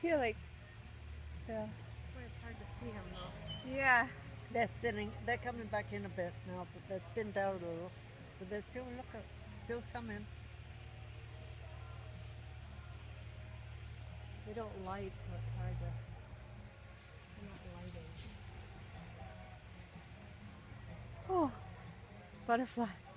feel like, yeah. Boy, it's hard to see him though. Yeah. They're thinning. They're coming back in a bit now, but they're thinned out a little. But they're still still coming. They don't light, so it's hard to. They're not lighting. Oh, butterfly.